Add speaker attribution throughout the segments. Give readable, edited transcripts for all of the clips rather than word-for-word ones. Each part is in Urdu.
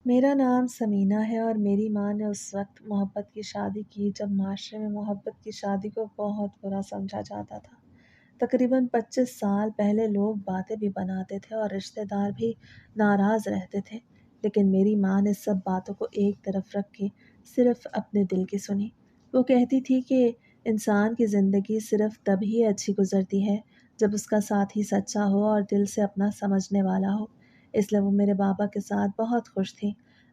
Speaker 1: میرا نام سمینہ ہے اور میری ماں نے اس وقت محبت کی شادی کی جب معاشرے میں محبت کی شادی کو بہت برا سمجھا جاتا تھا۔ تقریباً 25 سال پہلے لوگ باتیں بھی بناتے تھے اور رشتہ دار بھی ناراض رہتے تھے، لیکن میری ماں نے سب باتوں کو ایک طرف رکھ کے صرف اپنے دل کی سنی۔ وہ کہتی تھی کہ انسان کی زندگی صرف تب ہی اچھی گزرتی ہے جب اس کا ساتھی سچا ہو اور دل سے اپنا سمجھنے والا ہو۔ اس لیے وہ میرے بابا کے ساتھ بہت خوش تھی۔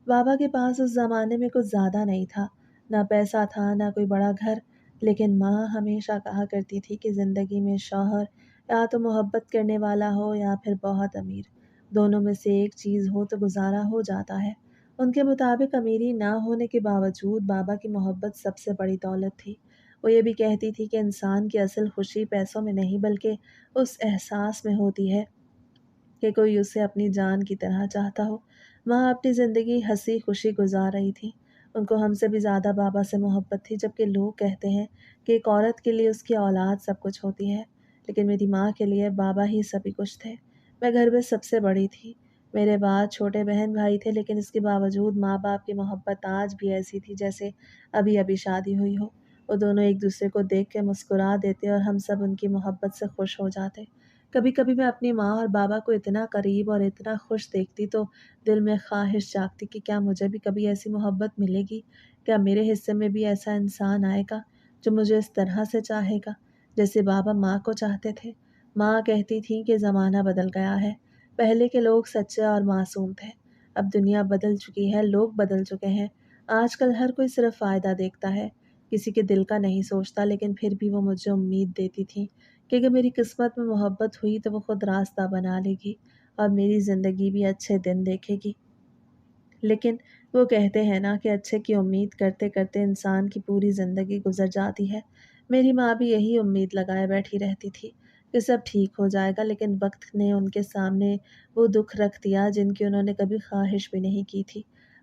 Speaker 1: بابا کے پاس اس زمانے میں کچھ زیادہ نہیں تھا، نہ پیسہ تھا نہ کوئی بڑا گھر، لیکن ماں ہمیشہ کہا کرتی تھی کہ زندگی میں شوہر یا تو محبت کرنے والا ہو یا پھر بہت امیر، دونوں میں سے ایک چیز ہو تو گزارا ہو جاتا ہے۔ ان کے مطابق امیری نہ ہونے کے باوجود بابا کی محبت سب سے بڑی دولت تھی۔ وہ یہ بھی کہتی تھی کہ انسان کی اصل خوشی پیسوں میں نہیں بلکہ اس احساس میں ہوتی ہے کہ کوئی اسے اپنی جان کی طرح چاہتا ہو۔ ماں اپنی زندگی ہنسی خوشی گزار رہی تھی۔ ان کو ہم سے بھی زیادہ بابا سے محبت تھی، جبکہ لوگ کہتے ہیں کہ ایک عورت کے لیے اس کی اولاد سب کچھ ہوتی ہے، لیکن میری ماں کے لیے بابا ہی سبھی کچھ تھے۔ میں گھر میں سب سے بڑی تھی، میرے بعد چھوٹے بہن بھائی تھے، لیکن اس کے باوجود ماں باپ کی محبت آج بھی ایسی تھی جیسے ابھی ابھی شادی ہوئی ہو۔ وہ دونوں ایک دوسرے کو دیکھ کے مسکرا دیتے اور ہم سب ان کی محبت سے خوش ہو جاتے۔ کبھی کبھی میں اپنی ماں اور بابا کو اتنا قریب اور اتنا خوش دیکھتی تو دل میں خواہش جاگتی کہ کیا مجھے بھی کبھی ایسی محبت ملے گی، کیا میرے حصے میں بھی ایسا انسان آئے گا جو مجھے اس طرح سے چاہے گا جیسے بابا ماں کو چاہتے تھے۔ ماں کہتی تھی کہ زمانہ بدل گیا ہے، پہلے کے لوگ سچے اور معصوم تھے، اب دنیا بدل چکی ہے، لوگ بدل چکے ہیں، آج کل ہر کوئی صرف فائدہ دیکھتا ہے، کسی کے دل کا نہیں سوچتا۔ لیکن پھر بھی وہ مجھے امید دیتی تھی کہ اگر میری قسمت میں محبت ہوئی تو وہ خود راستہ بنا لے گی اور میری زندگی بھی اچھے دن دیکھے گی۔ لیکن وہ کہتے ہیں نا کہ اچھے کی امید کرتے کرتے انسان کی پوری زندگی گزر جاتی ہے۔ میری ماں بھی یہی امید لگائے بیٹھی رہتی تھی کہ سب ٹھیک ہو جائے گا، لیکن وقت نے ان کے سامنے وہ دکھ رکھ دیا جن کی انہوں نے کبھی خواہش بھی نہیں کی تھی۔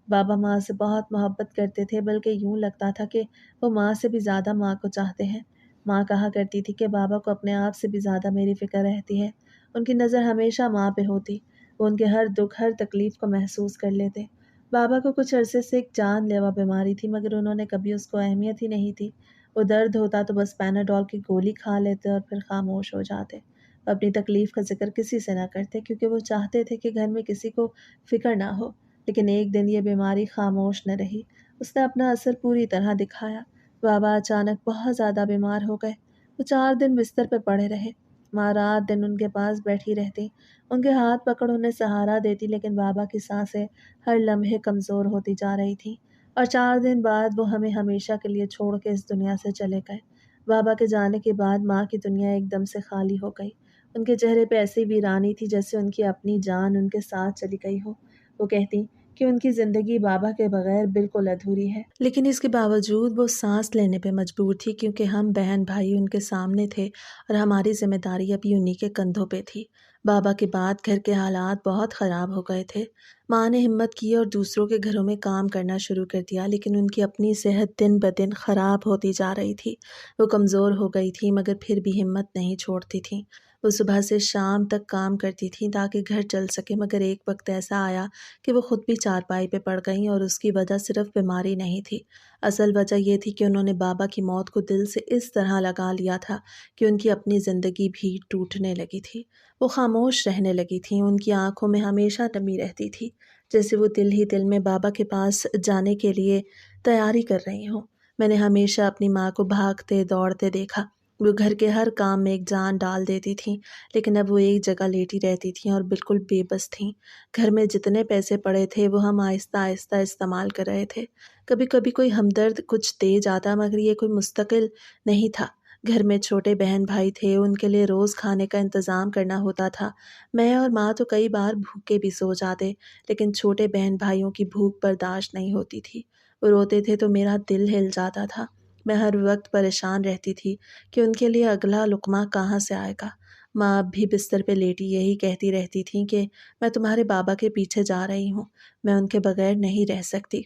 Speaker 1: بابا ماں سے بہت محبت کرتے تھے، بلکہ یوں لگتا تھا کہ وہ ماں سے بھی زیادہ ماں کو چاہتے ہیں۔ ماں کہا کرتی تھی کہ بابا کو اپنے آپ سے بھی زیادہ میری فکر رہتی ہے، ان کی نظر ہمیشہ ماں پہ ہوتی، وہ ان کے ہر دکھ ہر تکلیف کو محسوس کر لیتے۔ بابا کو کچھ عرصے سے ایک جان لیوا بیماری تھی، مگر انہوں نے کبھی اس کو اہمیت ہی نہیں تھی۔ وہ درد ہوتا تو بس پیناڈول کی گولی کھا لیتے اور پھر خاموش ہو جاتے۔ وہ اپنی تکلیف کا ذکر کسی سے نہ کرتے کیونکہ وہ چاہتے تھے کہ گھر میں کسی کو فکر نہ ہو۔ لیکن ایک دن یہ بیماری خاموش نہ رہی، اس نے اپنا اثر پوری طرح دکھایا۔ بابا اچانک بہت زیادہ بیمار ہو گئے۔ وہ 4 دن بستر پہ پڑے رہے۔ ماں رات دن ان کے پاس بیٹھی رہتی، ان کے ہاتھ پکڑ انہیں سہارا دیتی، لیکن بابا کی سانسیں ہر لمحے کمزور ہوتی جا رہی تھیں اور 4 دن بعد وہ ہمیں ہمیشہ کے لیے چھوڑ کے اس دنیا سے چلے گئے۔ بابا کے جانے کے بعد ماں کی دنیا ایک دم سے خالی ہو گئی۔ ان کے چہرے پہ ایسی ویرانی تھی جیسے ان کی اپنی جان ان کے ساتھ چلی گئی ہو۔ وہ کہتی کہ ان کی زندگی بابا کے بغیر بالکل ادھوری ہے، لیکن اس کے باوجود وہ سانس لینے پہ مجبور تھی کیونکہ ہم بہن بھائی ان کے سامنے تھے اور ہماری ذمہ داری ابھی انہی کے کندھوں پہ تھی۔ بابا کے بعد گھر کے حالات بہت خراب ہو گئے تھے۔ ماں نے ہمت کی اور دوسروں کے گھروں میں کام کرنا شروع کر دیا، لیکن ان کی اپنی صحت دن بدن خراب ہوتی جا رہی تھی۔ وہ کمزور ہو گئی تھی مگر پھر بھی ہمت نہیں چھوڑتی تھیں۔ وہ صبح سے شام تک کام کرتی تھیں تاکہ گھر چل سکے، مگر ایک وقت ایسا آیا کہ وہ خود بھی چارپائی پہ پڑ گئیں اور اس کی وجہ صرف بیماری نہیں تھی۔ اصل وجہ یہ تھی کہ انہوں نے بابا کی موت کو دل سے اس طرح لگا لیا تھا کہ ان کی اپنی زندگی بھی ٹوٹنے لگی تھی۔ وہ خاموش رہنے لگی تھیں، ان کی آنکھوں میں ہمیشہ نمی رہتی تھی، جیسے وہ دل ہی دل میں بابا کے پاس جانے کے لیے تیاری کر رہی ہوں۔ میں نے ہمیشہ اپنی ماں کو بھاگتے دوڑتے دیکھا، وہ گھر کے ہر کام میں ایک جان ڈال دیتی تھیں، لیکن اب وہ ایک جگہ لیٹی رہتی تھیں اور بالکل بے بس تھیں۔ گھر میں جتنے پیسے پڑے تھے وہ ہم آہستہ آہستہ استعمال کر رہے تھے۔ کبھی کبھی کوئی ہمدرد کچھ دے جاتا مگر یہ کوئی مستقل نہیں تھا۔ گھر میں چھوٹے بہن بھائی تھے، ان کے لیے روز کھانے کا انتظام کرنا ہوتا تھا۔ میں اور ماں تو کئی بار بھوکے بھی سو جاتے، لیکن چھوٹے بہن بھائیوں کی بھوک برداشت نہیں ہوتی تھی۔ وہ روتے تھے تو میرا دل ہل جاتا تھا۔ میں ہر وقت پریشان رہتی تھی کہ ان کے لیے اگلا لقمہ کہاں سے آئے گا۔ ماں اب بھی بستر پہ لیٹی یہی کہتی رہتی تھیں کہ میں تمہارے بابا کے پیچھے جا رہی ہوں، میں ان کے بغیر نہیں رہ سکتی۔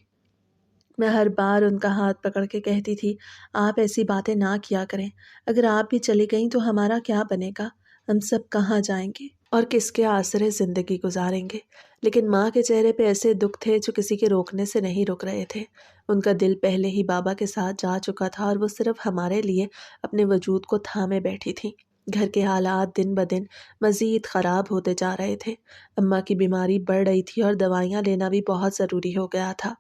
Speaker 1: میں ہر بار ان کا ہاتھ پکڑ کے کہتی تھی آپ ایسی باتیں نہ کیا کریں، اگر آپ بھی چلی گئیں تو ہمارا کیا بنے گا، ہم سب کہاں جائیں گے۔ اور کس کے آسرے زندگی گزاریں گے۔ لیکن ماں کے چہرے پہ ایسے دکھ تھے جو کسی کے روکنے سے نہیں رک رہے تھے۔ ان کا دل پہلے ہی بابا کے ساتھ جا چکا تھا اور وہ صرف ہمارے لیے اپنے وجود کو تھامے بیٹھی تھی۔ گھر کے حالات دن بدن مزید خراب ہوتے جا رہے تھے۔ اماں کی بیماری بڑھ رہی تھی اور دوائیاں لینا بھی بہت ضروری ہو گیا تھا۔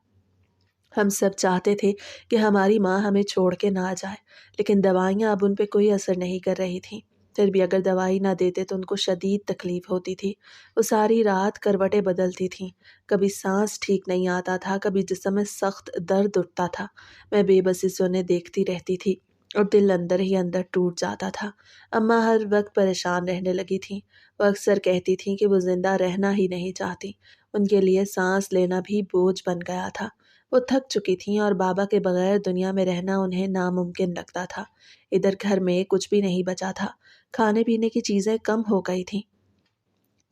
Speaker 1: ہم سب چاہتے تھے کہ ہماری ماں ہمیں چھوڑ کے نہ جائے، لیکن دوائیاں اب ان پہ کوئی اثر نہیں کر رہی تھیں۔ پھر بھی اگر دوائی نہ دیتے تو ان کو شدید تکلیف ہوتی تھی۔ وہ ساری رات کروٹیں بدلتی تھیں، کبھی سانس ٹھیک نہیں آتا تھا، کبھی جسم میں سخت درد اٹھتا تھا۔ میں بے بسی سے انہیں دیکھتی رہتی تھی اور دل اندر ہی اندر ٹوٹ جاتا تھا۔ اماں ہر وقت پریشان رہنے لگی تھیں۔ وہ اکثر کہتی تھیں کہ وہ زندہ رہنا ہی نہیں چاہتی۔ ان کے لیے سانس لینا بھی بوجھ بن گیا تھا۔ وہ تھک چکی تھیں اور بابا کے بغیر دنیا میں رہنا انہیں ناممکن لگتا تھا۔ ادھر گھر میں کچھ بھی نہیں بچا تھا۔ کھانے پینے کی چیزیں کم ہو گئی تھیں۔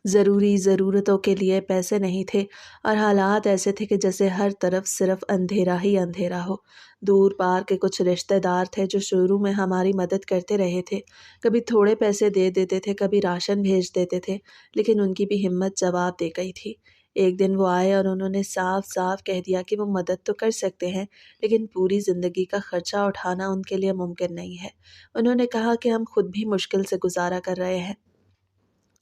Speaker 1: ضروری ضرورتوں کے لیے پیسے نہیں تھے اور حالات ایسے تھے کہ جیسے ہر طرف صرف اندھیرا ہی اندھیرا ہو۔ دور پار کے کچھ رشتہ دار تھے جو شروع میں ہماری مدد کرتے رہے تھے، کبھی تھوڑے پیسے دے دیتے تھے، کبھی راشن بھیج دیتے تھے، لیکن ان کی بھی ہمت جواب دے گئی تھی۔ ایک دن وہ آئے اور انہوں نے صاف صاف کہہ دیا کہ وہ مدد تو کر سکتے ہیں، لیکن پوری زندگی کا خرچہ اٹھانا ان کے لیے ممکن نہیں ہے۔ انہوں نے کہا کہ ہم خود بھی مشکل سے گزارا کر رہے ہیں،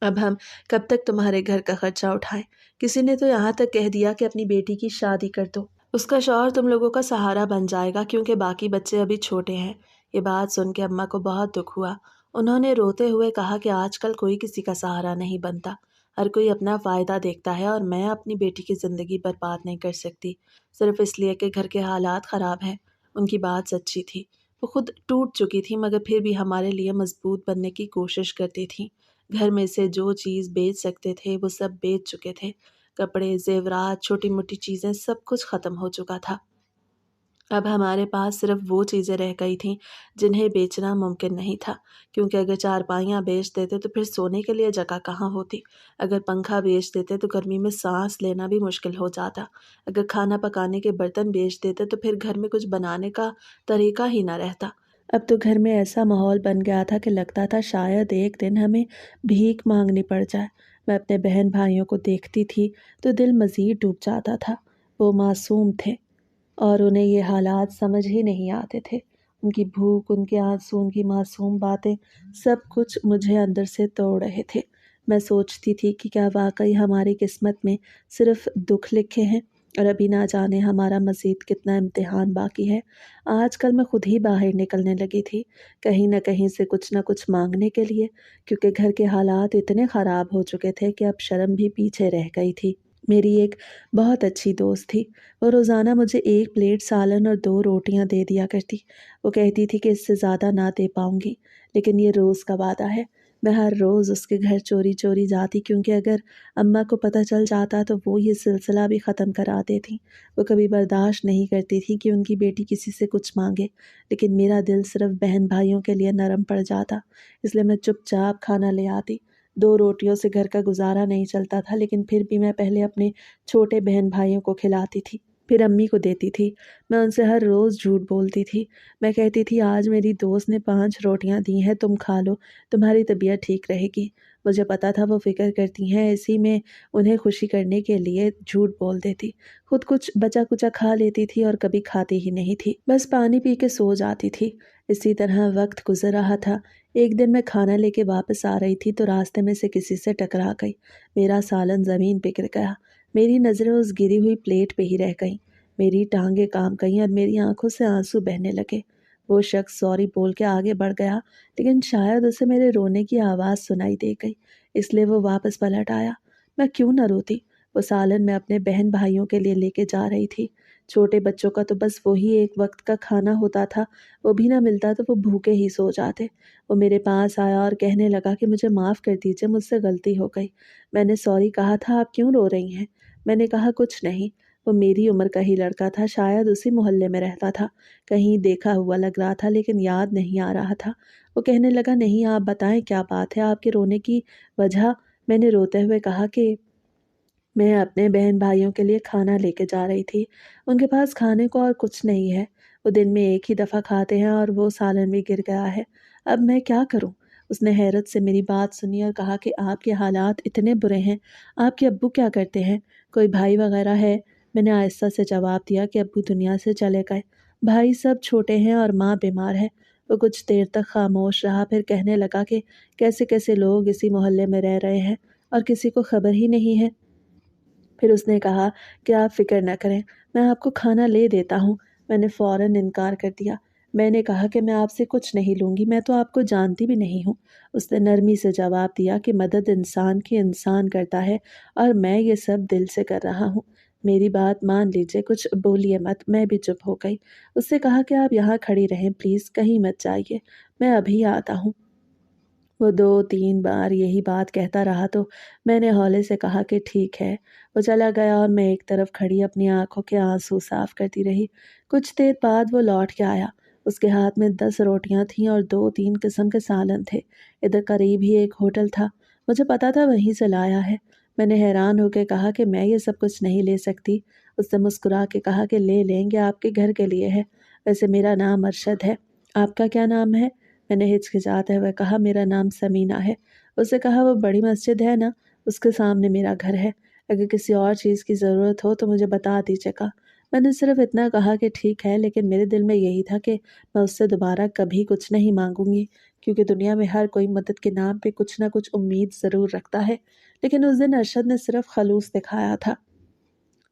Speaker 1: اب ہم کب تک تمہارے گھر کا خرچہ اٹھائیں؟ کسی نے تو یہاں تک کہہ دیا کہ اپنی بیٹی کی شادی کر دو، اس کا شوہر تم لوگوں کا سہارا بن جائے گا کیونکہ باقی بچے ابھی چھوٹے ہیں۔ یہ بات سن کے اماں کو بہت دکھ ہوا۔ انہوں نے روتے ہوئے کہا کہ آج کل کوئی کسی کا سہارا نہیں بنتا، ہر کوئی اپنا فائدہ دیکھتا ہے، اور میں اپنی بیٹی کی زندگی برباد نہیں کر سکتی صرف اس لیے کہ گھر کے حالات خراب ہیں۔ ان کی بات سچی تھی۔ وہ خود ٹوٹ چکی تھی مگر پھر بھی ہمارے لیے مضبوط بننے کی کوشش کرتی تھی۔ گھر میں سے جو چیز بیچ سکتے تھے وہ سب بیچ چکے تھے۔ کپڑے، زیورات، چھوٹی موٹی چیزیں، سب کچھ ختم ہو چکا تھا۔ اب ہمارے پاس صرف وہ چیزیں رہ گئی تھیں جنہیں بیچنا ممکن نہیں تھا، کیونکہ اگر چارپائیاں بیچ دیتے تو پھر سونے کے لیے جگہ کہاں ہوتی، اگر پنکھا بیچ دیتے تو گرمی میں سانس لینا بھی مشکل ہو جاتا، اگر کھانا پکانے کے برتن بیچ دیتے تو پھر گھر میں کچھ بنانے کا طریقہ ہی نہ رہتا۔ اب تو گھر میں ایسا ماحول بن گیا تھا کہ لگتا تھا شاید ایک دن ہمیں بھیک مانگنی پڑ جائے۔ میں اپنے بہن بھائیوں کو دیکھتی تھی تو دل مزید ڈوب جاتا تھا۔ وہ معصوم تھے اور انہیں یہ حالات سمجھ ہی نہیں آتے تھے۔ ان کی بھوک، ان کے آنسو، ان کی معصوم باتیں، سب کچھ مجھے اندر سے توڑ رہے تھے۔ میں سوچتی تھی کہ کیا واقعی ہماری قسمت میں صرف دکھ لکھے ہیں اور ابھی نہ جانے ہمارا مزید کتنا امتحان باقی ہے۔ آج کل میں خود ہی باہر نکلنے لگی تھی، کہیں نہ کہیں سے کچھ نہ کچھ مانگنے کے لیے، کیونکہ گھر کے حالات اتنے خراب ہو چکے تھے کہ اب شرم بھی پیچھے رہ گئی تھی۔ میری ایک بہت اچھی دوست تھی۔ وہ روزانہ مجھے 1 پلیٹ سالن اور 2 روٹیاں دے دیا کرتی۔ وہ کہتی تھی کہ اس سے زیادہ نہ دے پاؤں گی، لیکن یہ روز کا وعدہ ہے۔ میں ہر روز اس کے گھر چوری چوری جاتی، کیونکہ اگر اماں کو پتہ چل جاتا تو وہ یہ سلسلہ بھی ختم کرا دیتی۔ وہ کبھی برداشت نہیں کرتی تھی کہ ان کی بیٹی کسی سے کچھ مانگے، لیکن میرا دل صرف بہن بھائیوں کے لیے نرم پڑ جاتا، اس لیے میں چپ چاپ کھانا لے آتی۔ 2 روٹیوں سے گھر کا گزارا نہیں چلتا تھا، لیکن پھر بھی میں پہلے اپنے چھوٹے بہن بھائیوں کو کھلاتی تھی، پھر امی کو دیتی تھی۔ میں ان سے ہر روز جھوٹ بولتی تھی۔ میں کہتی تھی آج میری دوست نے 5 روٹیاں دی ہیں، تم کھا لو، تمہاری طبیعت ٹھیک رہے گی۔ مجھے پتا تھا وہ فکر کرتی ہیں، اسی میں انہیں خوشی کرنے کے لیے جھوٹ بول دیتی۔ خود کچھ بچا کچا کھا لیتی تھی اور کبھی کھاتی ہی نہیں تھی، بس پانی پی کے سو جاتی تھی۔ اسی طرح وقت گزر رہا تھا۔ ایک دن میں کھانا لے کے واپس آ رہی تھی تو راستے میں سے کسی سے ٹکرا گئی۔ میرا سالن زمین پہ گر گیا۔ میری نظریں اس گری ہوئی پلیٹ پہ ہی رہ گئیں۔ میری ٹانگیں کام گئیں اور میری آنکھوں سے آنسو بہنے لگے۔ وہ شخص سوری بول کے آگے بڑھ گیا، لیکن شاید اسے میرے رونے کی آواز سنائی دے گئی، اس لیے وہ واپس پلٹ آیا۔ میں کیوں نہ روتی؟ وہ سالن میں اپنے بہن بھائیوں کے لیے لے کے جا رہی تھی۔ چھوٹے بچوں کا تو بس وہی ایک وقت کا کھانا ہوتا تھا، وہ بھی نہ ملتا تو وہ بھوکے ہی سو جاتے۔ وہ میرے پاس آیا اور کہنے لگا کہ مجھے معاف کر دیجیے، مجھ سے غلطی ہو گئی۔ میں نے سوری کہا تھا، آپ کیوں رو رہی ہیں؟ میں نے کہا کچھ نہیں۔ وہ میری عمر کا ہی لڑکا تھا، شاید اسی محلے میں رہتا تھا، کہیں دیکھا ہوا لگ رہا تھا لیکن یاد نہیں آ رہا تھا۔ وہ کہنے لگا نہیں، آپ بتائیں کیا بات ہے، آپ کے رونے کی وجہ؟ میں نے روتے ہوئے کہا کہ میں اپنے بہن بھائیوں کے لیے کھانا لے کے جا رہی تھی، ان کے پاس کھانے کو اور کچھ نہیں ہے، وہ دن میں ایک ہی دفعہ کھاتے ہیں اور وہ سالن بھی گر گیا ہے، اب میں کیا کروں؟ اس نے حیرت سے میری بات سنی اور کہا کہ آپ کے حالات اتنے برے ہیں، آپ کے ابو کیا کرتے ہیں؟ کوئی بھائی وغیرہ ہے؟ میں نے آہستہ سے جواب دیا کہ ابو دنیا سے چلے گئے، بھائی سب چھوٹے ہیں اور ماں بیمار ہے۔ وہ کچھ دیر تک خاموش رہا، پھر کہنے لگا کہ کیسے کیسے لوگ اسی محلے میں رہ رہے ہیں اور کسی کو خبر ہی نہیں ہے۔ پھر اس نے کہا کہ آپ فکر نہ کریں، میں آپ کو کھانا لے دیتا ہوں۔ میں نے فوراً انکار کر دیا۔ میں نے کہا کہ میں آپ سے کچھ نہیں لوں گی، میں تو آپ کو جانتی بھی نہیں ہوں۔ اس نے نرمی سے جواب دیا کہ مدد انسان کی انسان کرتا ہے اور میں یہ سب دل سے کر رہا ہوں۔ میری بات مان لیجئے، کچھ بولیے مت۔ میں بھی چپ ہو گئی۔ اس سے کہا کہ آپ یہاں کھڑی رہیں پلیز، کہیں مت جائیے، میں ابھی آتا ہوں۔ وہ 2-3 بار یہی بات کہتا رہا تو میں نے ہولے سے کہا کہ ٹھیک ہے۔ وہ چلا گیا اور میں ایک طرف کھڑی اپنی آنکھوں کے آنسو صاف کرتی رہی۔ کچھ دیر بعد وہ لوٹ کے آیا۔ اس کے ہاتھ میں 10 روٹیاں تھیں اور 2-3 قسم کے سالن تھے۔ ادھر قریب ہی ایک ہوٹل تھا، مجھے پتا تھا وہیں سے لایا ہے۔ میں نے حیران ہو کے کہا کہ میں یہ سب کچھ نہیں لے سکتی۔ اس نے مسکرا کے کہا کہ لے لیں گے، آپ کے گھر کے لیے ہے۔ ویسے میرا نام ارشد ہے، آپ کا کیا نام ہے؟ میں نے ہچکچاتے ہوئے کہا میرا نام سمینہ ہے۔ اس نے کہا وہ بڑی مسجد ہے نا، اس کے سامنے میرا گھر ہے، اگر کسی اور چیز کی ضرورت ہو تو مجھے بتا دیجیے گا۔ میں نے صرف اتنا کہا کہ ٹھیک ہے، لیکن میرے دل میں یہی تھا کہ میں اس سے دوبارہ کبھی کچھ نہیں مانگوں گی، کیونکہ دنیا میں ہر کوئی مدد کے نام پہ کچھ نہ کچھ امید ضرور رکھتا ہے۔ لیکن اس دن ارشد نے صرف خلوص دکھایا تھا۔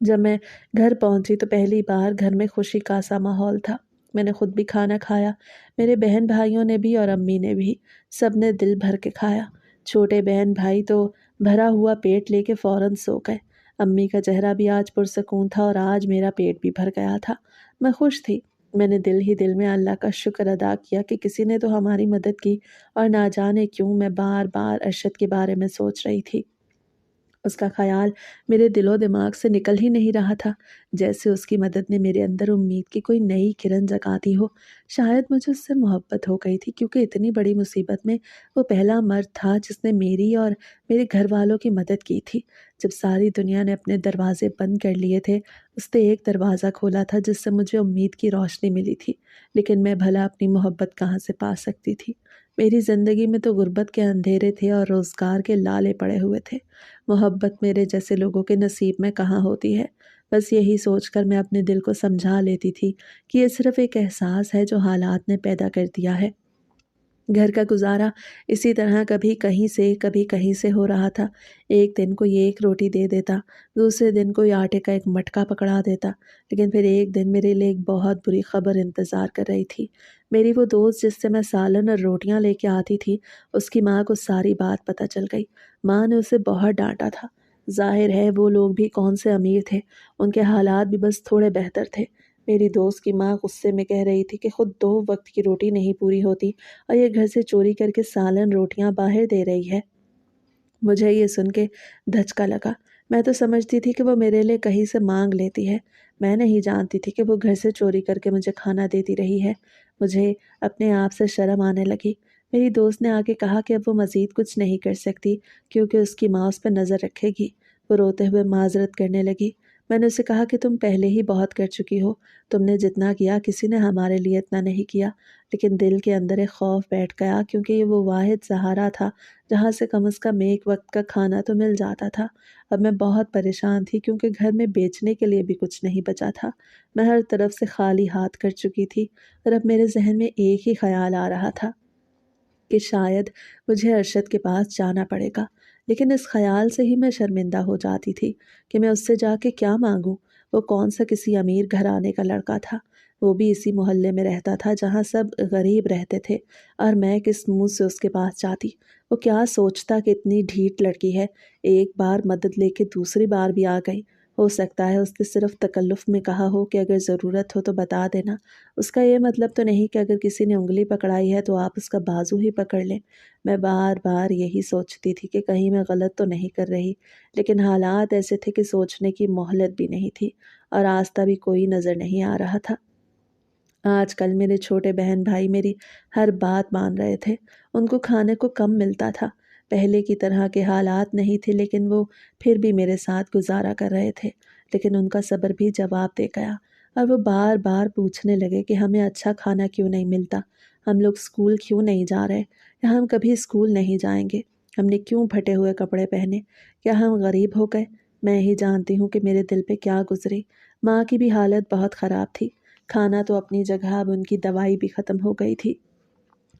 Speaker 1: جب میں گھر پہنچی تو پہلی بار گھر میں خوشی کا سا ماحول تھا۔ میں نے خود بھی کھانا کھایا، میرے بہن بھائیوں نے بھی اور امی نے بھی، سب نے دل بھر کے کھایا۔ چھوٹے بہن بھائی تو بھرا ہوا پیٹ لے کے فوراً سو گئے۔ امی کا چہرہ بھی آج پرسکون تھا اور آج میرا پیٹ بھی بھر گیا تھا۔ میں خوش تھی۔ میں نے دل ہی دل میں اللہ کا شکر ادا کیا کہ کسی نے تو ہماری مدد کی، اور نہ جانے کیوں میں بار بار ارشد کے بارے میں سوچ رہی تھی۔ اس کا خیال میرے دل و دماغ سے نکل ہی نہیں رہا تھا، جیسے اس کی مدد نے میرے اندر امید کی کوئی نئی کرن جگا دی ہو۔ شاید مجھے اس سے محبت ہو گئی تھی، کیونکہ اتنی بڑی مصیبت میں وہ پہلا مرد تھا جس نے میری اور میرے گھر والوں کی مدد کی تھی۔ جب ساری دنیا نے اپنے دروازے بند کر لیے تھے، اس نے ایک دروازہ کھولا تھا جس سے مجھے امید کی روشنی ملی تھی۔ لیکن میں بھلا اپنی محبت کہاں سے پا سکتی تھی؟ میری زندگی میں تو غربت کے اندھیرے تھے اور روزگار کے لالے پڑے ہوئے تھے۔ محبت میرے جیسے لوگوں کے نصیب میں کہاں ہوتی ہے؟ بس یہی سوچ کر میں اپنے دل کو سمجھا لیتی تھی کہ یہ صرف ایک احساس ہے جو حالات نے پیدا کر دیا ہے۔ گھر کا گزارا اسی طرح کبھی کہیں سے کبھی کہیں سے ہو رہا تھا۔ ایک دن کوئی ایک روٹی دے دیتا، دوسرے دن کوئی آٹے کا ایک مٹکا پکڑا دیتا، لیکن پھر ایک دن میرے لیے ایک بہت بری خبر انتظار کر رہی تھی۔ میری وہ دوست جس سے میں سالن اور روٹیاں لے کے آتی تھی، اس کی ماں کو ساری بات پتہ چل گئی۔ ماں نے اسے بہت ڈانٹا تھا۔ ظاہر ہے وہ لوگ بھی کون سے امیر تھے، ان کے حالات بھی بس تھوڑے بہتر تھے۔ میری دوست کی ماں غصے میں کہہ رہی تھی کہ خود 2 وقت کی روٹی نہیں پوری ہوتی اور یہ گھر سے چوری کر کے سالن روٹیاں باہر دے رہی ہے۔ مجھے یہ سن کے دھچکا لگا۔ میں تو سمجھتی تھی کہ وہ میرے لیے کہیں سے مانگ لیتی ہے، میں نہیں جانتی تھی کہ وہ گھر سے چوری کر کے مجھے کھانا دیتی رہی ہے۔ مجھے اپنے آپ سے شرم آنے لگی۔ میری دوست نے آگے کہا کہ اب وہ مزید کچھ نہیں کر سکتی کیونکہ اس کی ماں اس پہ نظر رکھے گی۔ وہ روتے ہوئے معذرت کرنے لگی۔ میں نے اسے کہا کہ تم پہلے ہی بہت کر چکی ہو، تم نے جتنا کیا کسی نے ہمارے لیے اتنا نہیں کیا۔ لیکن دل کے اندر ایک خوف بیٹھ گیا، کیونکہ یہ وہ واحد سہارا تھا جہاں سے کم از کم ایک وقت کا کھانا تو مل جاتا تھا۔ اب میں بہت پریشان تھی کیونکہ گھر میں بیچنے کے لیے بھی کچھ نہیں بچا تھا۔ میں ہر طرف سے خالی ہاتھ کر چکی تھی اور اب میرے ذہن میں ایک ہی خیال آ رہا تھا کہ شاید مجھے ارشد کے پاس جانا پڑے گا۔ لیکن اس خیال سے ہی میں شرمندہ ہو جاتی تھی کہ میں اس سے جا کے کیا مانگوں۔ وہ کون سا کسی امیر گھرانے کا لڑکا تھا، وہ بھی اسی محلے میں رہتا تھا جہاں سب غریب رہتے تھے، اور میں کس منہ سے اس کے پاس جاتی؟ وہ کیا سوچتا کہ اتنی ڈھیٹ لڑکی ہے، ایک بار مدد لے کے دوسری بار بھی آ گئی۔ ہو سکتا ہے اس نے صرف تکلف میں کہا ہو کہ اگر ضرورت ہو تو بتا دینا۔ اس کا یہ مطلب تو نہیں کہ اگر کسی نے انگلی پکڑائی ہے تو آپ اس کا بازو ہی پکڑ لیں۔ میں بار بار یہی سوچتی تھی کہ کہیں میں غلط تو نہیں کر رہی، لیکن حالات ایسے تھے کہ سوچنے کی مہلت بھی نہیں تھی اور راستہ بھی کوئی نظر نہیں آ رہا تھا۔ آج کل میرے چھوٹے بہن بھائی میری ہر بات مان رہے تھے۔ ان کو کھانے کو کم ملتا تھا، پہلے کی طرح کے حالات نہیں تھے، لیکن وہ پھر بھی میرے ساتھ گزارا کر رہے تھے۔ لیکن ان کا صبر بھی جواب دے گیا اور وہ بار بار پوچھنے لگے کہ ہمیں اچھا کھانا کیوں نہیں ملتا۔ ہم لوگ اسکول کیوں نہیں جا رہے؟ یا ہم کبھی اسکول نہیں جائیں گے؟ ہم نے کیوں پھٹے ہوئے کپڑے پہنے؟ کیا ہم غریب ہو گئے؟ میں ہی جانتی ہوں کہ میرے دل پہ کیا گزری۔ ماں کی بھی حالت بہت خراب تھی۔ کھانا تو اپنی جگہ، اب ان کی دوائی بھی ختم ہو گئی تھی،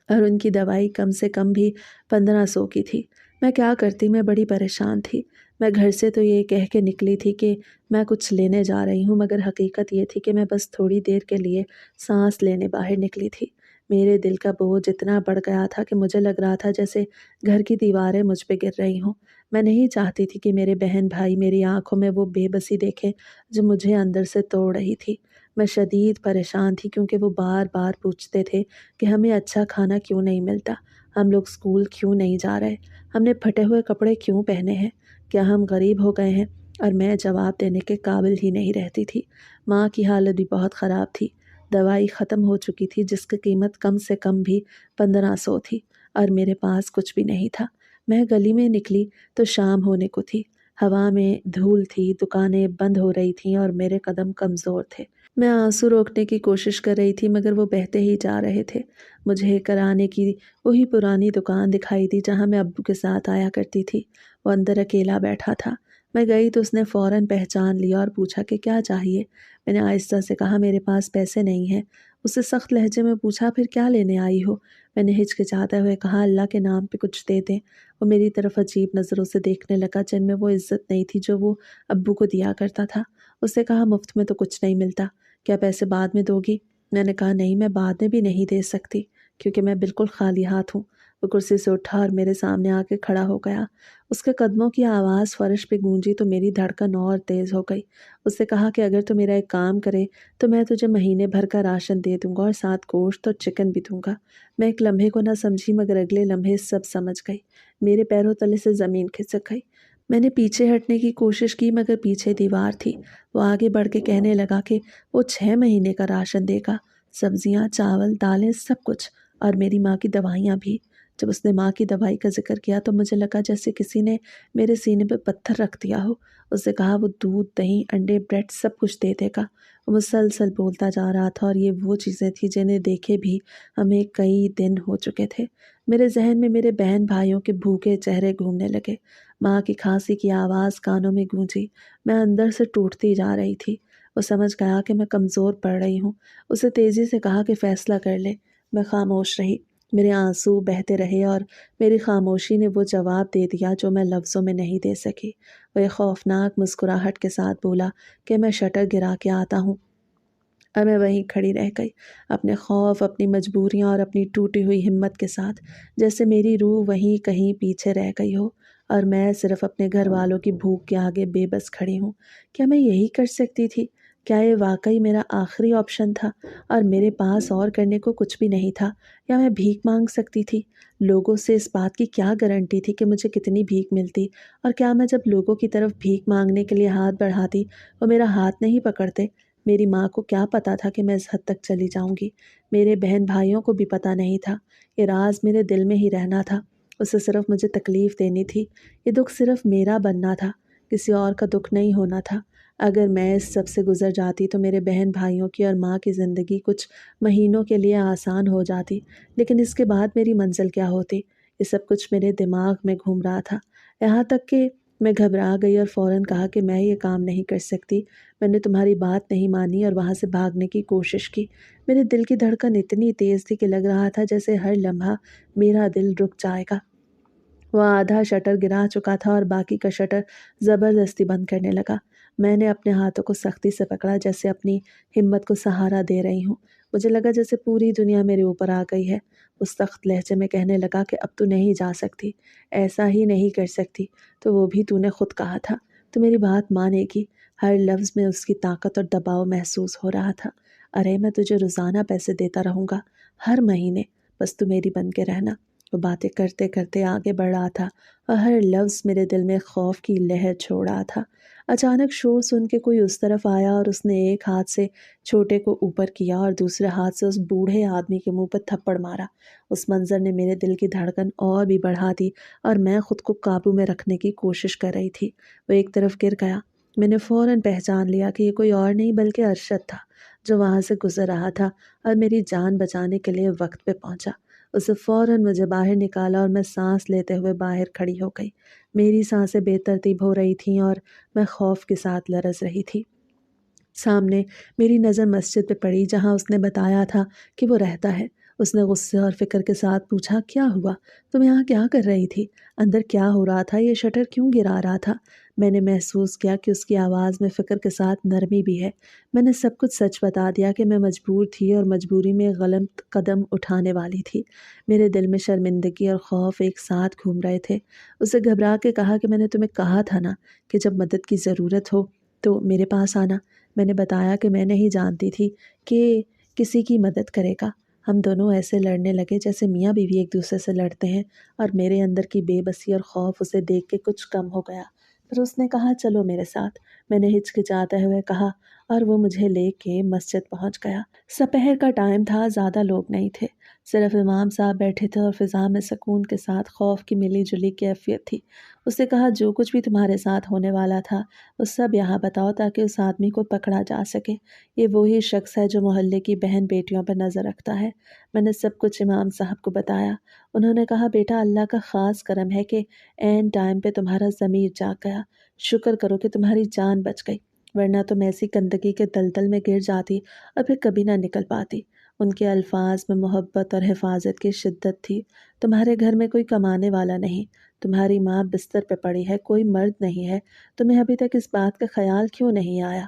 Speaker 1: اور ان کی دوائی کم سے کم بھی 1500 کی تھی۔ میں کیا کرتی؟ میں بڑی پریشان تھی۔ میں گھر سے تو یہ کہہ کے نکلی تھی کہ میں کچھ لینے جا رہی ہوں، مگر حقیقت یہ تھی کہ میں بس تھوڑی دیر کے لیے سانس لینے باہر نکلی تھی۔ میرے دل کا بوجھ اتنا بڑھ گیا تھا کہ مجھے لگ رہا تھا جیسے گھر کی دیواریں مجھ پہ گر رہی ہوں۔ میں نہیں چاہتی تھی کہ میرے بہن بھائی میری آنکھوں میں وہ بے بسی دیکھیں جو مجھے اندر سے توڑ رہی تھی۔ میں شدید پریشان تھی کیونکہ وہ بار بار پوچھتے تھے کہ ہمیں اچھا کھانا کیوں نہیں ملتا، ہم لوگ اسکول کیوں نہیں جا رہے، ہم نے پھٹے ہوئے کپڑے کیوں پہنے ہیں، کیا ہم غریب ہو گئے ہیں؟ اور میں جواب دینے کے قابل ہی نہیں رہتی تھی۔ ماں کی حالت بھی بہت خراب تھی۔ دوائی ختم ہو چکی تھی جس کی قیمت کم سے کم بھی 1500 تھی، اور میرے پاس کچھ بھی نہیں تھا۔ میں گلی میں نکلی تو شام ہونے کو تھی۔ ہوا میں دھول تھی، دکانیں بند ہو رہی تھیں اور میرے قدم کمزور تھے۔ میں آنسو روکنے کی کوشش کر رہی تھی مگر وہ بہتے ہی جا رہے تھے۔ مجھے کرانے کی وہی پرانی دکان دکھائی دی جہاں میں ابو کے ساتھ آیا کرتی تھی۔ وہ اندر اکیلا بیٹھا تھا۔ میں گئی تو اس نے فوراً پہچان لیا اور پوچھا کہ کیا چاہیے۔ میں نے آہستہ سے کہا میرے پاس پیسے نہیں ہیں۔ اس سے سخت لہجے میں پوچھا پھر کیا لینے آئی ہو؟ میں نے ہچکچاتے ہوئے کہا اللہ کے نام پہ کچھ دے دیں۔ وہ میری طرف عجیب نظروں سے دیکھنے لگا جن میں وہ عزت نہیں تھی جو وہ ابو کو دیا کرتا تھا۔ اس نے کہا مفت میں تو کچھ نہیں ملتا، کیا پیسے بعد میں دو گی؟ میں نے کہا نہیں، میں بعد میں بھی نہیں دے سکتی کیونکہ میں بالکل خالی ہاتھ ہوں۔ وہ کرسی سے اٹھا اور میرے سامنے آ کے کھڑا ہو گیا۔ اس کے قدموں کی آواز فرش پہ گونجی تو میری دھڑکن اور تیز ہو گئی۔ اس نے کہا کہ اگر تو میرا ایک کام کرے تو میں تجھے مہینے بھر کا راشن دے دوں گا اور ساتھ گوشت اور چکن بھی دوں گا۔ میں ایک لمحے کو نہ سمجھی مگر اگلے لمحے سب سمجھ گئی۔ میرے پیروں تلے سے زمین کھسک گئی۔ میں نے پیچھے ہٹنے کی کوشش کی مگر پیچھے دیوار تھی۔ وہ آگے بڑھ کے کہنے لگا کہ وہ 6 مہینے کا راشن دے گا، سبزیاں، چاول، دالیں، سب کچھ، اور میری ماں کی دوائیاں بھی۔ جب اس نے ماں کی دوائی کا ذکر کیا تو مجھے لگا جیسے کسی نے میرے سینے پہ پتھر رکھ دیا ہو۔ اس نے کہا وہ دودھ، دہی، انڈے، بریڈ سب کچھ دے دے گا۔ وہ مسلسل بولتا جا رہا تھا اور یہ وہ چیزیں تھیں جنہیں دیکھے بھی ہمیں کئی دن ہو چکے تھے۔ میرے ذہن میں میرے بہن بھائیوں کے بھوکے چہرے گھومنے لگے۔ ماں کی کھانسی کی آواز کانوں میں گونجی۔ میں اندر سے ٹوٹتی جا رہی تھی۔ وہ سمجھ گیا کہ میں کمزور پڑ رہی ہوں۔ اسے تیزی سے کہا کہ فیصلہ کر لے۔ میں خاموش رہی۔ میرے آنسو بہتے رہے اور میری خاموشی نے وہ جواب دے دیا جو میں لفظوں میں نہیں دے سکی۔ وہ ایک خوفناک مسکراہٹ کے ساتھ بولا کہ میں شٹر گرا کے آتا ہوں، اور میں وہیں کھڑی رہ گئی، اپنے خوف، اپنی مجبوریاں اور اپنی ٹوٹی ہوئی ہمت کے ساتھ، جیسے میری روح وہیں کہیں پیچھے رہ گئی ہو اور میں صرف اپنے گھر والوں کی بھوک کے آگے بے بس کھڑی ہوں۔ کیا میں یہی کر سکتی تھی؟ کیا یہ واقعی میرا آخری آپشن تھا اور میرے پاس اور کرنے کو کچھ بھی نہیں تھا؟ یا میں بھیک مانگ سکتی تھی؟ لوگوں سے اس بات کی کیا گارنٹی تھی کہ مجھے کتنی بھیک ملتی؟ اور کیا میں جب لوگوں کی طرف بھیک مانگنے کے لیے ہاتھ بڑھاتی وہ میرا ہاتھ نہیں پکڑتے؟ میری ماں کو کیا پتا تھا کہ میں اس حد تک چلی جاؤں گی؟ میرے بہن بھائیوں کو بھی پتا نہیں تھا۔ یہ راز میرے دل میں ہی رہنا تھا۔ اسے صرف مجھے تکلیف دینی تھی۔ یہ دکھ صرف میرا بننا تھا، کسی اور کا دکھ نہیں ہونا تھا۔ اگر میں اس سب سے گزر جاتی تو میرے بہن بھائیوں کی اور ماں کی زندگی کچھ مہینوں کے لیے آسان ہو جاتی، لیکن اس کے بعد میری منزل کیا ہوتی؟ یہ سب کچھ میرے دماغ میں گھوم رہا تھا، یہاں تک کہ میں گھبرا گئی اور فوراً کہا کہ میں یہ کام نہیں کر سکتی۔ میں نے تمہاری بات نہیں مانی اور وہاں سے بھاگنے کی کوشش کی۔ میرے دل کی دھڑکن اتنی تیز تھی کہ لگ رہا تھا جیسے ہر لمحہ میرا دل رک جائے گا۔ وہ آدھا شٹر گرا چکا تھا اور باقی کا شٹر زبردستی بند کرنے لگا۔ میں نے اپنے ہاتھوں کو سختی سے پکڑا جیسے اپنی ہمت کو سہارا دے رہی ہوں۔ مجھے لگا جیسے پوری دنیا میرے اوپر آ گئی ہے۔ اس سخت لہجے میں کہنے لگا کہ اب تو نہیں جا سکتی، ایسا ہی نہیں کر سکتی، تو وہ بھی تو نے خود کہا تھا، تو میری بات مانے گی۔ ہر لفظ میں اس کی طاقت اور دباؤ محسوس ہو رہا تھا۔ ارے میں تجھے روزانہ پیسے دیتا رہوں گا، ہر مہینے، بس تو میری بن کے رہنا۔ وہ باتیں کرتے کرتے آگے بڑھ رہا تھا اور ہر لفظ میرے دل میں خوف کی لہر چھوڑ رہا تھا۔ اچانک شور سن کے کوئی اس طرف آیا اور اس نے ایک ہاتھ سے چھوٹے کو اوپر کیا اور دوسرے ہاتھ سے اس بوڑھے آدمی کے منہ پر تھپڑ مارا۔ اس منظر نے میرے دل کی دھڑکن اور بھی بڑھا دی اور میں خود کو قابو میں رکھنے کی کوشش کر رہی تھی۔ وہ ایک طرف گر گیا۔ میں نے فوراً پہچان لیا کہ یہ کوئی اور نہیں بلکہ ارشد تھا۔ جو وہاں سے گزر رہا تھا اور میری جان بچانے کے لیے وقت پہ پہنچا۔ اسے فوراً مجھے باہر نکالا اور میں سانس لیتے ہوئے باہر کھڑی ہو گئی۔ میری سانسیں بے ترتیب ہو رہی تھیں اور میں خوف کے ساتھ لرز رہی تھی۔ سامنے میری نظر مسجد پہ پڑی جہاں اس نے بتایا تھا کہ وہ رہتا ہے۔ اس نے غصے اور فکر کے ساتھ پوچھا، کیا ہوا؟ تم یہاں کیا کر رہی تھی؟ اندر کیا ہو رہا تھا؟ یہ شٹر کیوں گرا رہا تھا؟ میں نے محسوس کیا کہ اس کی آواز میں فکر کے ساتھ نرمی بھی ہے۔ میں نے سب کچھ سچ بتا دیا کہ میں مجبور تھی اور مجبوری میں غلط قدم اٹھانے والی تھی۔ میرے دل میں شرمندگی اور خوف ایک ساتھ گھوم رہے تھے۔ اسے گھبرا کے کہا کہ میں نے تمہیں کہا تھا نا کہ جب مدد کی ضرورت ہو تو میرے پاس آنا۔ میں نے بتایا کہ میں نہیں جانتی تھی کہ کسی کی مدد کرے گا۔ ہم دونوں ایسے لڑنے لگے جیسے میاں بیوی ایک دوسرے سے لڑتے ہیں، اور میرے اندر کی بے بسی اور خوف اسے دیکھ کے کچھ کم ہو گیا۔ پھر اس نے کہا، چلو میرے ساتھ۔ میں نے ہچکچاتے ہوئے کہا، اور وہ مجھے لے کے مسجد پہنچ گیا۔ سپہر کا ٹائم تھا، زیادہ لوگ نہیں تھے، صرف امام صاحب بیٹھے تھے اور فضا میں سکون کے ساتھ خوف کی ملی جلی کیفیت تھی۔ اس نے کہا، جو کچھ بھی تمہارے ساتھ ہونے والا تھا وہ سب یہاں بتاؤ تاکہ اس آدمی کو پکڑا جا سکے۔ یہ وہی شخص ہے جو محلے کی بہن بیٹیوں پر نظر رکھتا ہے۔ میں نے سب کچھ امام صاحب کو بتایا۔ انہوں نے کہا، بیٹا، اللہ کا خاص کرم ہے کہ عین ٹائم پہ تمہارا ضمیر جاگ گیا۔ شکر کرو کہ تمہاری جان بچ گئی، ورنہ تم ایسی گندگی کے دلدل میں گر جاتی اور پھر کبھی نہ نکل پاتی۔ ان کے الفاظ میں محبت اور حفاظت کی شدت تھی۔ تمہارے گھر میں کوئی کمانے والا نہیں، تمہاری ماں بستر پہ پڑی ہے، کوئی مرد نہیں ہے، تمہیں ابھی تک اس بات کا خیال کیوں نہیں آیا؟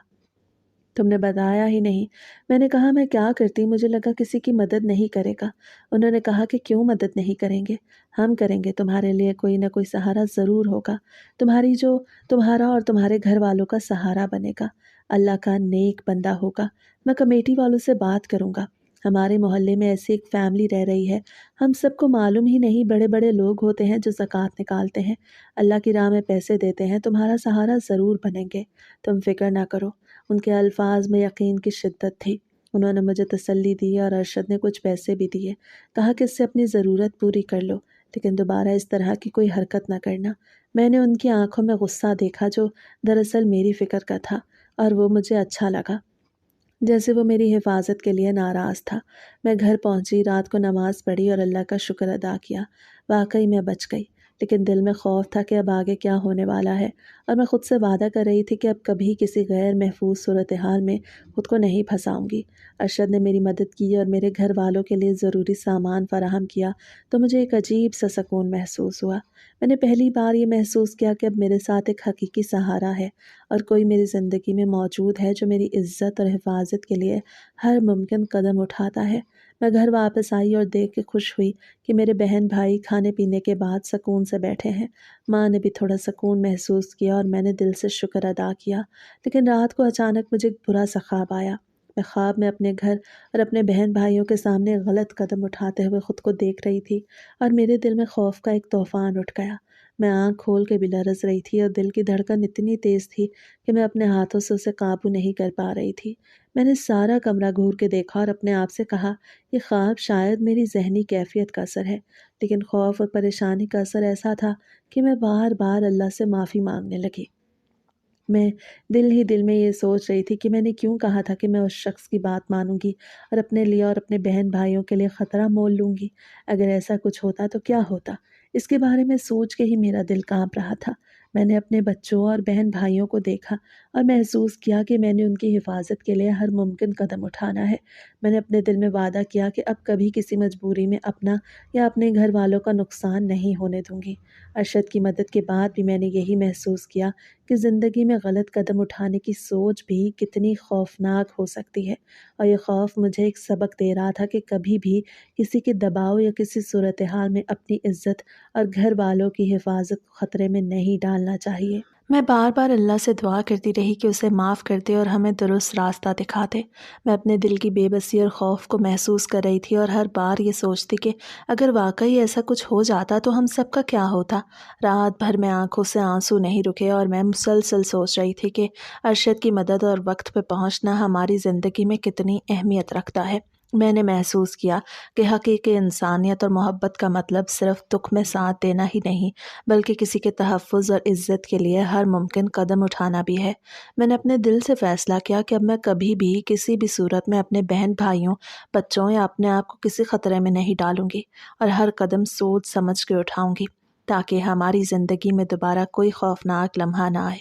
Speaker 1: تم نے بتایا ہی نہیں۔ میں نے کہا، میں کیا کرتی، مجھے لگا کسی کی مدد نہیں کرے گا۔ انہوں نے کہا کہ کیوں مدد نہیں کریں گے، ہم کریں گے، تمہارے لیے کوئی نہ کوئی سہارا ضرور ہوگا، تمہارا اور تمہارے گھر والوں کا سہارا بنے گا، اللہ کا نیک بندہ ہوگا۔ میں کمیٹی والوں سے بات کروں گا۔ ہمارے محلے میں ایسی ایک فیملی رہ رہی ہے، ہم سب کو معلوم ہی نہیں، بڑے بڑے لوگ ہوتے ہیں جو زکوٰۃ نکالتے ہیں، اللہ کی راہ میں پیسے دیتے ہیں، تمہارا سہارا ضرور بنیں گے، تم فکر نہ کرو۔ ان کے الفاظ میں یقین کی شدت تھی۔ انہوں نے مجھے تسلی دی اور ارشد نے کچھ پیسے بھی دیے، کہا کہ اس سے اپنی ضرورت پوری کر لو، لیکن دوبارہ اس طرح کی کوئی حرکت نہ کرنا۔ میں نے ان کی آنکھوں میں غصہ دیکھا جو دراصل میری فکر کا تھا، اور وہ مجھے اچھا لگا، جیسے وہ میری حفاظت کے لیے ناراض تھا۔ میں گھر پہنچی، رات کو نماز پڑھی اور اللہ کا شکر ادا کیا۔ واقعی میں بچ گئی، لیکن دل میں خوف تھا کہ اب آگے کیا ہونے والا ہے، اور میں خود سے وعدہ کر رہی تھی کہ اب کبھی کسی غیر محفوظ صورتحال میں خود کو نہیں پھنساؤں گی۔ ارشد نے میری مدد کی اور میرے گھر والوں کے لیے ضروری سامان فراہم کیا تو مجھے ایک عجیب سا سکون محسوس ہوا۔ میں نے پہلی بار یہ محسوس کیا کہ اب میرے ساتھ ایک حقیقی سہارا ہے، اور کوئی میری زندگی میں موجود ہے جو میری عزت اور حفاظت کے لیے ہر ممکن قدم اٹھاتا ہے۔ میں گھر واپس آئی اور دیکھ کے خوش ہوئی کہ میرے بہن بھائی کھانے پینے کے بعد سکون سے بیٹھے ہیں۔ ماں نے بھی تھوڑا سکون محسوس کیا اور میں نے دل سے شکر ادا کیا۔ لیکن رات کو اچانک مجھے ایک برا سا خواب آیا۔ میں خواب میں اپنے گھر اور اپنے بہن بھائیوں کے سامنے غلط قدم اٹھاتے ہوئے خود کو دیکھ رہی تھی، اور میرے دل میں خوف کا ایک طوفان اٹھ گیا۔ میں آنکھ کھول کے بھی لرز رہی تھی اور دل کی دھڑکن اتنی تیز تھی کہ میں اپنے ہاتھوں سے اسے قابو نہیں کر پا رہی تھی۔ میں نے سارا کمرہ گھور کے دیکھا اور اپنے آپ سے کہا، یہ خواب شاید میری ذہنی کیفیت کا اثر ہے، لیکن خوف اور پریشانی کا اثر ایسا تھا کہ میں بار بار اللہ سے معافی مانگنے لگی۔ میں دل ہی دل میں یہ سوچ رہی تھی کہ میں نے کیوں کہا تھا کہ میں اس شخص کی بات مانوں گی اور اپنے لیے اور اپنے بہن بھائیوں کے لیے خطرہ مول لوں گی۔ اگر ایسا کچھ ہوتا تو کیا ہوتا؟ اس کے بارے میں سوچ کے ہی میرا دل کانپ رہا تھا۔ میں نے اپنے بچوں اور بہن بھائیوں کو دیکھا اور محسوس کیا کہ میں نے ان کی حفاظت کے لیے ہر ممکن قدم اٹھانا ہے۔ میں نے اپنے دل میں وعدہ کیا کہ اب کبھی کسی مجبوری میں اپنا یا اپنے گھر والوں کا نقصان نہیں ہونے دوں گی۔ ارشد کی مدد کے بعد بھی میں نے یہی محسوس کیا کہ زندگی میں غلط قدم اٹھانے کی سوچ بھی کتنی خوفناک ہو سکتی ہے، اور یہ خوف مجھے ایک سبق دے رہا تھا کہ کبھی بھی کسی کے دباؤ یا کسی صورتحال میں اپنی عزت اور گھر والوں کی حفاظت خطرے میں نہیں ڈالنا چاہیے۔ میں بار بار اللہ سے دعا کرتی رہی کہ اسے معاف کر دے اور ہمیں درست راستہ دکھا دے۔ میں اپنے دل کی بے بسی اور خوف کو محسوس کر رہی تھی اور ہر بار یہ سوچتی کہ اگر واقعی ایسا کچھ ہو جاتا تو ہم سب کا کیا ہوتا۔ رات بھر میں آنکھوں سے آنسو نہیں رکے اور میں مسلسل سوچ رہی تھی کہ ارشد کی مدد اور وقت پہ پہنچنا ہماری زندگی میں کتنی اہمیت رکھتا ہے۔ میں نے محسوس کیا کہ حقیقی انسانیت اور محبت کا مطلب صرف دکھ میں ساتھ دینا ہی نہیں، بلکہ کسی کے تحفظ اور عزت کے لیے ہر ممکن قدم اٹھانا بھی ہے۔ میں نے اپنے دل سے فیصلہ کیا کہ اب میں کبھی بھی کسی بھی صورت میں اپنے بہن بھائیوں، بچوں یا اپنے آپ کو کسی خطرے میں نہیں ڈالوں گی، اور ہر قدم سوچ سمجھ کے اٹھاؤں گی تاکہ ہماری زندگی میں دوبارہ کوئی خوفناک لمحہ نہ آئے۔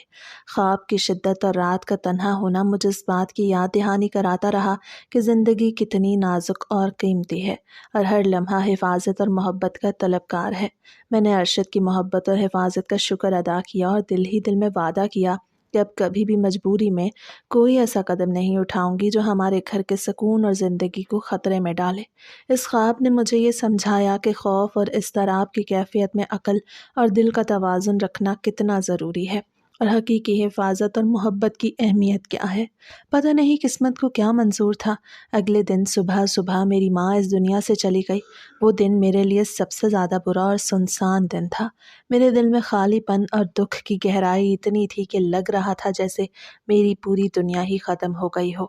Speaker 1: خواب کی شدت اور رات کا تنہا ہونا مجھے اس بات کی یاد دہانی کراتا رہا کہ زندگی کتنی نازک اور قیمتی ہے، اور ہر لمحہ حفاظت اور محبت کا طلبگار ہے۔ میں نے ارشد کی محبت اور حفاظت کا شکر ادا کیا اور دل ہی دل میں وعدہ کیا کہ اب کبھی بھی مجبوری میں کوئی ایسا قدم نہیں اٹھاؤں گی جو ہمارے گھر کے سکون اور زندگی کو خطرے میں ڈالے۔ اس خواب نے مجھے یہ سمجھایا کہ خوف اور اضطراب کی کیفیت میں عقل اور دل کا توازن رکھنا کتنا ضروری ہے، اور حقیقی حفاظت اور محبت کی اہمیت کیا ہے۔ پتہ نہیں قسمت کو کیا منظور تھا، اگلے دن صبح صبح میری ماں اس دنیا سے چلی گئی۔ وہ دن میرے لیے سب سے زیادہ برا اور سنسان دن تھا۔ میرے دل میں خالی پن اور دکھ کی گہرائی اتنی تھی کہ لگ رہا تھا جیسے میری پوری دنیا ہی ختم ہو گئی ہو۔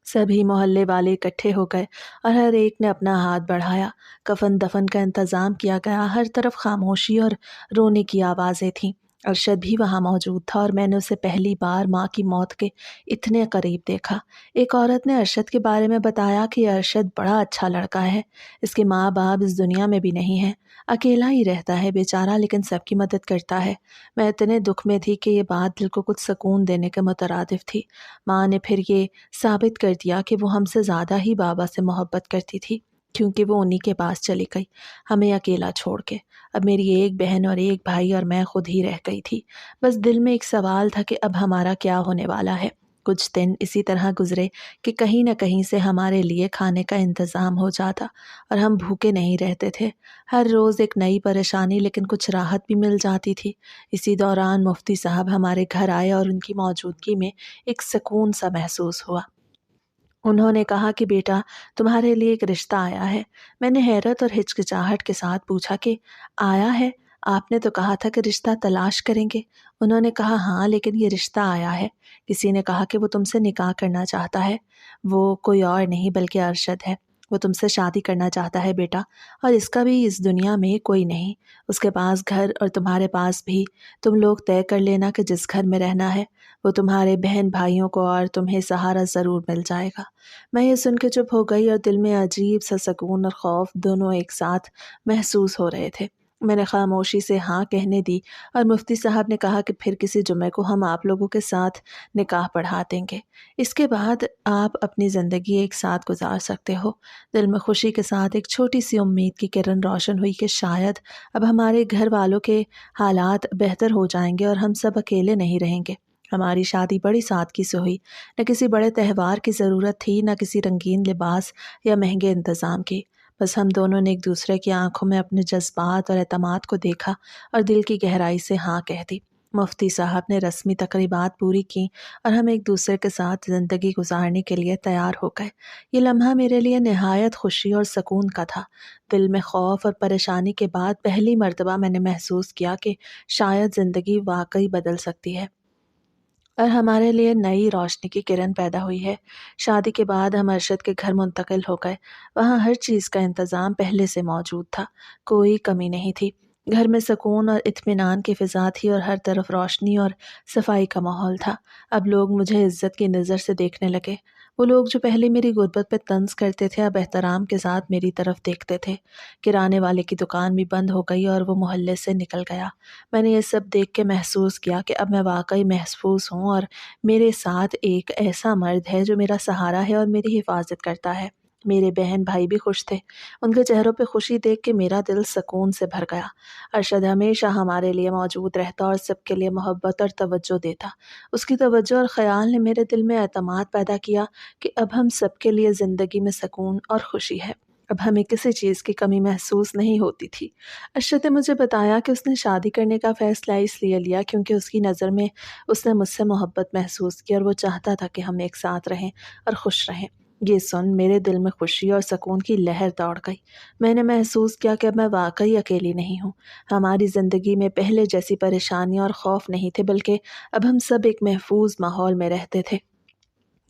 Speaker 1: سبھی محلے والے اکٹھے ہو گئے اور ہر ایک نے اپنا ہاتھ بڑھایا۔ کفن دفن کا انتظام کیا گیا، ہر طرف خاموشی اور رونے کی آوازیں تھیں۔ ارشد بھی وہاں موجود تھا اور میں نے اسے پہلی بار ماں کی موت کے اتنے قریب دیکھا۔ ایک عورت نے ارشد کے بارے میں بتایا کہ یہ ارشد بڑا اچھا لڑکا ہے، اس کے ماں باپ اس دنیا میں بھی نہیں ہیں، اکیلا ہی رہتا ہے بیچارہ، لیکن سب کی مدد کرتا ہے۔ میں اتنے دکھ میں تھی کہ یہ بات دل کو کچھ سکون دینے کے مترادف تھی۔ ماں نے پھر یہ ثابت کر دیا کہ وہ ہم سے زیادہ ہی بابا سے محبت کرتی تھی، کیونکہ وہ انہی کے پاس چلی گئی، ہمیں اکیلا چھوڑ کے۔ اب میری ایک بہن اور ایک بھائی اور میں خود ہی رہ گئی تھی۔ بس دل میں ایک سوال تھا کہ اب ہمارا کیا ہونے والا ہے۔ کچھ دن اسی طرح گزرے کہ کہیں نہ کہیں سے ہمارے لیے کھانے کا انتظام ہو جاتا اور ہم بھوکے نہیں رہتے تھے۔ ہر روز ایک نئی پریشانی، لیکن کچھ راحت بھی مل جاتی تھی۔ اسی دوران مفتی صاحب ہمارے گھر آئے اور ان کی موجودگی میں ایک سکون سا محسوس ہوا۔ انہوں نے کہا کہ بیٹا، تمہارے لیے ایک رشتہ آیا ہے۔ میں نے حیرت اور ہچکچاہٹ کے ساتھ پوچھا کہ آیا ہے؟ آپ نے تو کہا تھا کہ رشتہ تلاش کریں گے۔ انہوں نے کہا ہاں، لیکن یہ رشتہ آیا ہے۔ کسی نے کہا کہ وہ تم سے نکاح کرنا چاہتا ہے۔ وہ کوئی اور نہیں بلکہ ارشد ہے۔ وہ تم سے شادی کرنا چاہتا ہے بیٹا، اور اس کا بھی اس دنیا میں کوئی نہیں۔ اس کے پاس گھر اور تمہارے پاس بھی۔ تم لوگ طے کر لینا کہ جس گھر میں رہنا ہے، وہ تمہارے بہن بھائیوں کو اور تمہیں سہارا ضرور مل جائے گا۔ میں یہ سن کے چپ ہو گئی اور دل میں عجیب سا سکون اور خوف دونوں ایک ساتھ محسوس ہو رہے تھے۔ میں نے خاموشی سے ہاں کہنے دی اور مفتی صاحب نے کہا کہ پھر کسی جمعے کو ہم آپ لوگوں کے ساتھ نکاح پڑھا دیں گے۔ اس کے بعد آپ اپنی زندگی ایک ساتھ گزار سکتے ہو۔ دل میں خوشی کے ساتھ ایک چھوٹی سی امید کی کرن روشن ہوئی کہ شاید اب ہمارے گھر والوں کے حالات بہتر ہو جائیں گے اور ہم سب اکیلے نہیں رہیں گے۔ ہماری شادی بڑی سادگی سے ہوئی، نہ کسی بڑے تہوار کی ضرورت تھی، نہ کسی رنگین لباس یا مہنگے انتظام کی۔ بس ہم دونوں نے ایک دوسرے کی آنکھوں میں اپنے جذبات اور اعتماد کو دیکھا اور دل کی گہرائی سے ہاں کہہ دی۔ مفتی صاحب نے رسمی تقریبات پوری کی اور ہم ایک دوسرے کے ساتھ زندگی گزارنے کے لیے تیار ہو گئے۔ یہ لمحہ میرے لیے نہایت خوشی اور سکون کا تھا۔ دل میں خوف اور پریشانی کے بعد پہلی مرتبہ میں نے محسوس کیا کہ شاید زندگی واقعی بدل سکتی ہے اور ہمارے لیے نئی روشنی کی کرن پیدا ہوئی ہے۔ شادی کے بعد ہم ارشد کے گھر منتقل ہو گئے۔ وہاں ہر چیز کا انتظام پہلے سے موجود تھا، کوئی کمی نہیں تھی۔ گھر میں سکون اور اطمینان کی فضا تھی اور ہر طرف روشنی اور صفائی کا ماحول تھا۔ اب لوگ مجھے عزت کی نظر سے دیکھنے لگے۔ وہ لوگ جو پہلے میری غربت پہ طنز کرتے تھے اب احترام کے ساتھ میری طرف دیکھتے تھے۔ کرانے والے کی دکان بھی بند ہو گئی اور وہ محلے سے نکل گیا۔ میں نے یہ سب دیکھ کے محسوس کیا کہ اب میں واقعی محفوظ ہوں اور میرے ساتھ ایک ایسا مرد ہے جو میرا سہارا ہے اور میری حفاظت کرتا ہے۔ میرے بہن بھائی بھی خوش تھے۔ ان کے چہروں پہ خوشی دیکھ کے میرا دل سکون سے بھر گیا۔ ارشد ہمیشہ ہمارے لیے موجود رہتا اور سب کے لیے محبت اور توجہ دیتا۔ اس کی توجہ اور خیال نے میرے دل میں اعتماد پیدا کیا کہ اب ہم سب کے لیے زندگی میں سکون اور خوشی ہے۔ اب ہمیں کسی چیز کی کمی محسوس نہیں ہوتی تھی۔ ارشد نے مجھے بتایا کہ اس نے شادی کرنے کا فیصلہ اس لیے لیا کیونکہ اس کی نظر میں اس نے مجھ سے محبت محسوس کی اور وہ چاہتا تھا کہ ہم ایک ساتھ رہیں اور خوش رہیں۔ یہ سن میرے دل میں خوشی اور سکون کی لہر دوڑ گئی۔ میں نے محسوس کیا کہ اب میں واقعی اکیلی نہیں ہوں۔ ہماری زندگی میں پہلے جیسی پریشانیاں اور خوف نہیں تھے، بلکہ اب ہم سب ایک محفوظ ماحول میں رہتے تھے۔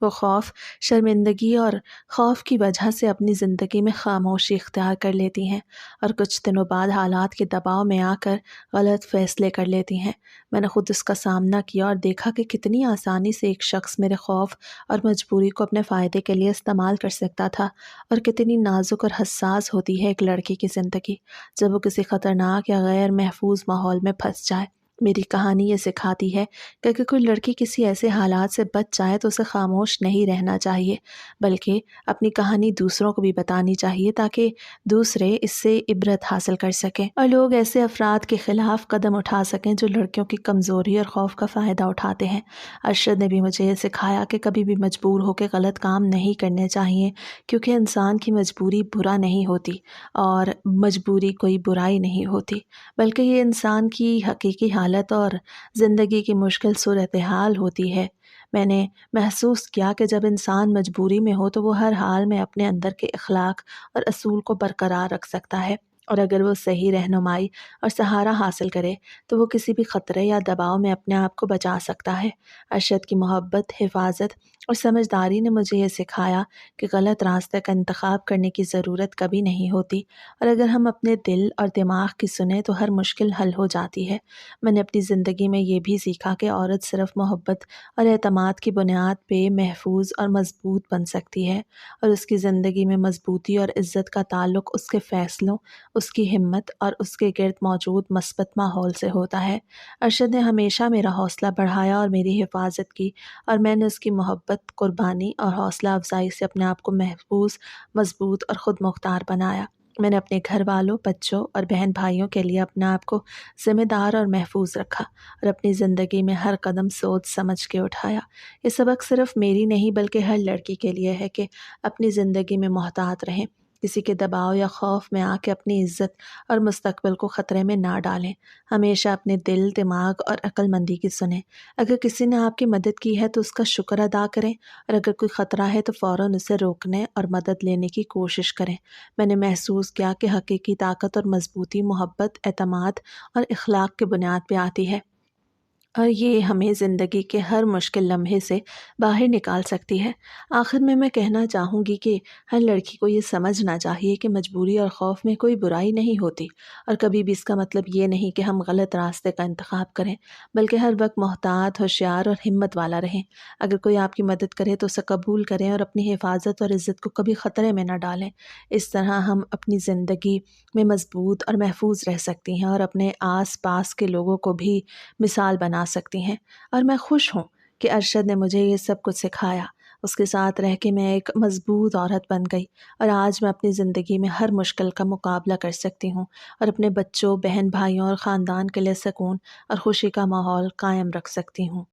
Speaker 1: وہ خوف، شرمندگی اور خوف کی وجہ سے اپنی زندگی میں خاموشی اختیار کر لیتی ہیں اور کچھ دنوں بعد حالات کے دباؤ میں آ کر غلط فیصلے کر لیتی ہیں۔ میں نے خود اس کا سامنا کیا اور دیکھا کہ کتنی آسانی سے ایک شخص میرے خوف اور مجبوری کو اپنے فائدے کے لیے استعمال کر سکتا تھا، اور کتنی نازک اور حساس ہوتی ہے ایک لڑکی کی زندگی جب وہ کسی خطرناک یا غیر محفوظ ماحول میں پھنس جائے۔ میری کہانی یہ سکھاتی ہے کہ اگر کوئی لڑکی کسی ایسے حالات سے بچ جائے تو اسے خاموش نہیں رہنا چاہیے، بلکہ اپنی کہانی دوسروں کو بھی بتانی چاہیے تاکہ دوسرے اس سے عبرت حاصل کر سکیں اور لوگ ایسے افراد کے خلاف قدم اٹھا سکیں جو لڑکیوں کی کمزوری اور خوف کا فائدہ اٹھاتے ہیں۔ ارشد نے بھی مجھے یہ سکھایا کہ کبھی بھی مجبور ہو کے غلط کام نہیں کرنے چاہیے، کیونکہ انسان کی مجبوری برا نہیں ہوتی اور مجبوری کوئی برائی نہیں ہوتی، بلکہ یہ انسان کی حقیقی حالت اور زندگی کی مشکل صورتحال ہوتی ہے۔ میں نے محسوس کیا کہ جب انسان مجبوری میں ہو تو وہ ہر حال میں اپنے اندر کے اخلاق اور اصول کو برقرار رکھ سکتا ہے، اور اگر وہ صحیح رہنمائی اور سہارا حاصل کرے تو وہ کسی بھی خطرے یا دباؤ میں اپنے آپ کو بچا سکتا ہے۔ ارشد کی محبت، حفاظت اور سمجھداری نے مجھے یہ سکھایا کہ غلط راستے کا انتخاب کرنے کی ضرورت کبھی نہیں ہوتی، اور اگر ہم اپنے دل اور دماغ کی سنیں تو ہر مشکل حل ہو جاتی ہے۔ میں نے اپنی زندگی میں یہ بھی سیکھا کہ عورت صرف محبت اور اعتماد کی بنیاد پہ محفوظ اور مضبوط بن سکتی ہے، اور اس کی زندگی میں مضبوطی اور عزت کا تعلق اس کے فیصلوں، اس کی ہمت اور اس کے گرد موجود مثبت ماحول سے ہوتا ہے۔ ارشد نے ہمیشہ میرا حوصلہ بڑھایا اور میری حفاظت کی، اور میں نے اس کی محبت، قربانی اور حوصلہ افزائی سے اپنے آپ کو محفوظ، مضبوط اور خود مختار بنایا۔ میں نے اپنے گھر والوں، بچوں اور بہن بھائیوں کے لیے اپنے آپ کو ذمہ دار اور محفوظ رکھا، اور اپنی زندگی میں ہر قدم سوچ سمجھ کے اٹھایا۔ یہ سبق صرف میری نہیں بلکہ ہر لڑکی کے لیے ہے کہ اپنی زندگی میں محتاط رہیں، کسی کے دباؤ یا خوف میں آ کے اپنی عزت اور مستقبل کو خطرے میں نہ ڈالیں۔ ہمیشہ اپنے دل، دماغ اور عقل مندی کی سنیں۔ اگر کسی نے آپ کی مدد کی ہے تو اس کا شکر ادا کریں، اور اگر کوئی خطرہ ہے تو فوراً اسے روکنے اور مدد لینے کی کوشش کریں۔ میں نے محسوس کیا کہ حقیقی طاقت اور مضبوطی محبت، اعتماد اور اخلاق کے بنیاد پہ آتی ہے، اور یہ ہمیں زندگی کے ہر مشکل لمحے سے باہر نکال سکتی ہے۔ آخر میں کہنا چاہوں گی کہ ہر لڑکی کو یہ سمجھنا چاہیے کہ مجبوری اور خوف میں کوئی برائی نہیں ہوتی، اور کبھی بھی اس کا مطلب یہ نہیں کہ ہم غلط راستے کا انتخاب کریں، بلکہ ہر وقت محتاط، ہوشیار اور ہمت والا رہیں۔ اگر کوئی آپ کی مدد کرے تو اسے قبول کریں اور اپنی حفاظت اور عزت کو کبھی خطرے میں نہ ڈالیں۔ اس طرح ہم اپنی زندگی میں مضبوط اور محفوظ رہ سکتی ہیں اور اپنے آس پاس کے لوگوں کو بھی مثال بنا سکتی ہیں۔ اور میں خوش ہوں کہ ارشد نے مجھے یہ سب کچھ سکھایا۔ اس کے ساتھ رہ کے میں ایک مضبوط عورت بن گئی، اور آج میں اپنی زندگی میں ہر مشکل کا مقابلہ کر سکتی ہوں اور اپنے بچوں، بہن بھائیوں اور خاندان کے لیے سکون اور خوشی کا ماحول قائم رکھ سکتی ہوں۔